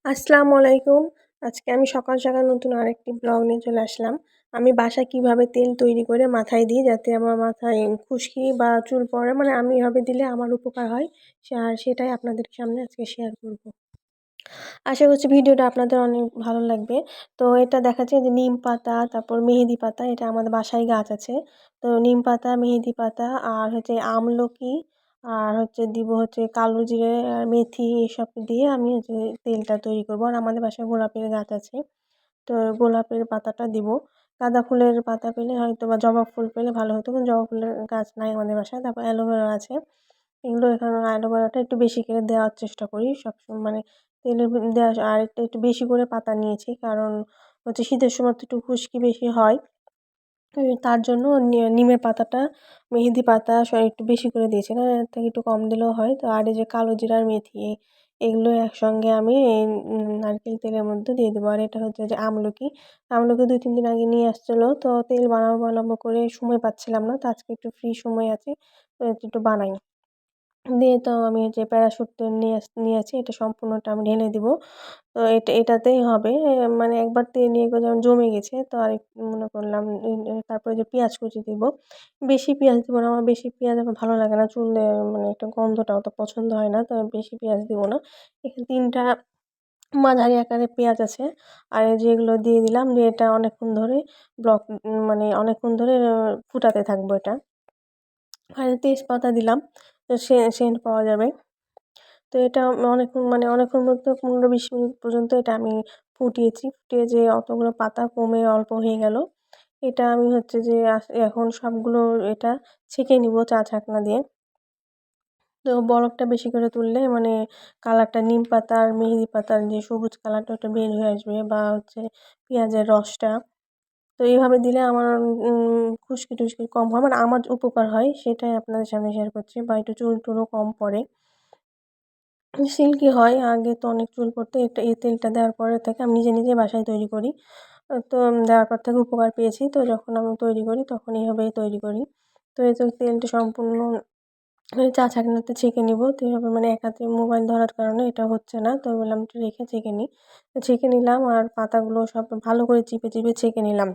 আসসালামু আলাইকুম। আজকে আমি সকাল, সকাল নতুন আরেকটি ব্লগ নিয়ে চলে আসলাম। আমি বাসায় কিভাবে তেল তৈরি করে মাথায় দিই যাতে আমার মাথায় খুশকি বা চুল পড়ে মানে আমি এভাবে দিলে আমার উপকার হয়। সেটাই আপনাদের সামনে আজকে শেয়ার করব। আশা করছি ভিডিওটা আপনাদের অনেক ভালো লাগবে। তো এটা দেখাচ্ছে যে নিম পাতা, তারপর মেহেদি পাতা এটা আমাদের বাসায় গাছ আছে। তো নিম পাতা, মেহেদি পাতা আর হচ্ছে আমলকি আর হচ্ছে দিব হচ্ছে কালো জিরে আর মেথি এসব দিয়ে আমি হচ্ছে তেলটা তৈরি করব। আর আমাদের বাসায় গোলাপের গাছ আছে। তো গোলাপের পাতাটা দিব। গাঁদা ফুলের পাতা পেলে হয়তো বা জবা ফুল পেলে ভালো হতো। কিন্তু জবা ফুলের গাছ নাই আমাদের বাসায়। তারপর অ্যালোভেরা আছে। এগুলো এখানে অ্যালোভেরাটা একটু বেশি করে দেওয়ার চেষ্টা করি সবসময় মানে তেলের দেওয়া আর একটু বেশি করে পাতা নিয়েছি কারণ হচ্ছে শীতের সময় তো একটু খুশকি বেশি হয়। তার জন্য নিমের পাতাটা মেহেদি পাতা একটু বেশি করে দিয়েছি না এর থেকে একটু কম দিলেও হয়। তো আর এই যে কালো জিরা আর মেথি এগুলো একসঙ্গে আমি এই নারকেল তেলের মধ্যে দিয়ে দেবো। আর এটা হচ্ছে যে আমলকি ২-৩ দিন আগে নিয়ে আসছিলো। তো তেল বানাবো করে সময় পাচ্ছিলাম না। তো আজকে একটু ফ্রি সময় আছে তো একটু বানাই। দিয়ে তো আমি যে প্যারাশুট তেল নিয়েছি এটা সম্পূর্ণটা আমি ঢেলে দিব। তো এটাতেই হবে মানে একবার তেল নিয়ে যেমন জমে গেছে তো আরেকটু মনে করলাম তারপরে যে পেঁয়াজ কুচি দিব। বেশি পেঁয়াজ দিব না, আমার বেশি পেঁয়াজ আমার ভালো লাগে না। চুলে মানে একটা গন্ধটা অত পছন্দ হয় না। তো বেশি পেঁয়াজ দিব না। এখানে ৩ টা মাঝারি আকারের পেঁয়াজ আছে। আর এই যেগুলো দিয়ে দিলাম দিয়ে এটা অনেকক্ষণ ধরে মানে অনেকক্ষণ ধরে ফুটাতে থাকবো এটা। আর তেজপাতা দিলাম। তো সেন্ট পাওয়া যাবে। তো এটা অনেকক্ষণ বলতে ১৫-২০ মিনিট পর্যন্ত এটা আমি ফুটিয়েছি। ফুটিয়ে যে অতগুলো পাতা কমে অল্প হয়ে গেল। এটা আমি হচ্ছে যে এখন সবগুলো এটা ছেঁকে নিব চা ছাঁকনা দিয়ে। তো বলকটা বেশি করে তুললে মানে কালারটা নিম পাতা আর মেহেদি পাতার যে সবুজ কালারটা ওটা বের হয়ে আসবে বা হচ্ছে পেঁয়াজের রসটা। তো এইভাবে দিলে আমার খুশকি-টুশকি কম হয় মানে আমার উপকার হয় সেটাই আপনাদের সামনে শেয়ার করছি বা একটু চুল-টুলও কম পড়ে। সিল্কি হয়। আগে তো অনেক চুল পড়তো। এই তেলটা দেওয়ার পরে থেকে আমি নিজে, নিজে বাসায় তৈরি করি। তো দেওয়ার পর থেকে উপকার পেয়েছি। তো যখন আমি তৈরি করি তখন এভাবেই তৈরি করি। তো এই তো তেলটা সম্পূর্ণ চা ছাঁকনিতে ছেঁকে নিব। তো এভাবে মানে এক হাতে মোবাইল ধরার কারণে এটা হচ্ছে না। তো বললাম একটু রেখে ছেঁকে নিই। তো ছেঁকে নিলাম আর পাতাগুলো সব ভালো করে চিপে, চিপে ছেঁকে নিলাম।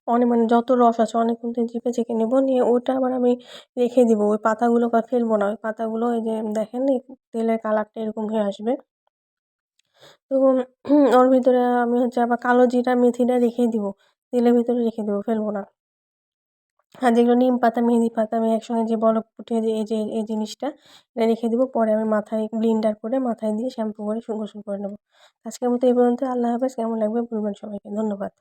মানে যত রস আছে অনেকক্ষণ ধরে চিপে ছেঁকে নেব। নিয়ে ওটা আবার আমি রেখে দিব। ওই পাতাগুলোকে আর ফেলবো না। ওই পাতাগুলো এই যে দেখেন এই তেলের কালারটা এরকম হয়ে আসবে। তো ওর ভিতরে আমি হচ্ছে আবার কালো জিরা, মেথিটা রেখেই দিব। তেলের ভিতরে রেখে দেবো, ফেলবো না। আর যেগুলো নিম পাতা, মেহেদি পাতা আমি একসঙ্গে যে বলক ফুটিয়ে যে এই জিনিসটা এটা রেখে দিব। পরে আমি মাথায় ব্লেন্ডার করে মাথায় দিয়ে শ্যাম্পু করে গোসল করে নেব। আজকের মতো এই পর্যন্ত। আল্লাহ হাফেজ। কেমন লাগবে বলবেন সবাইকে। ধন্যবাদ।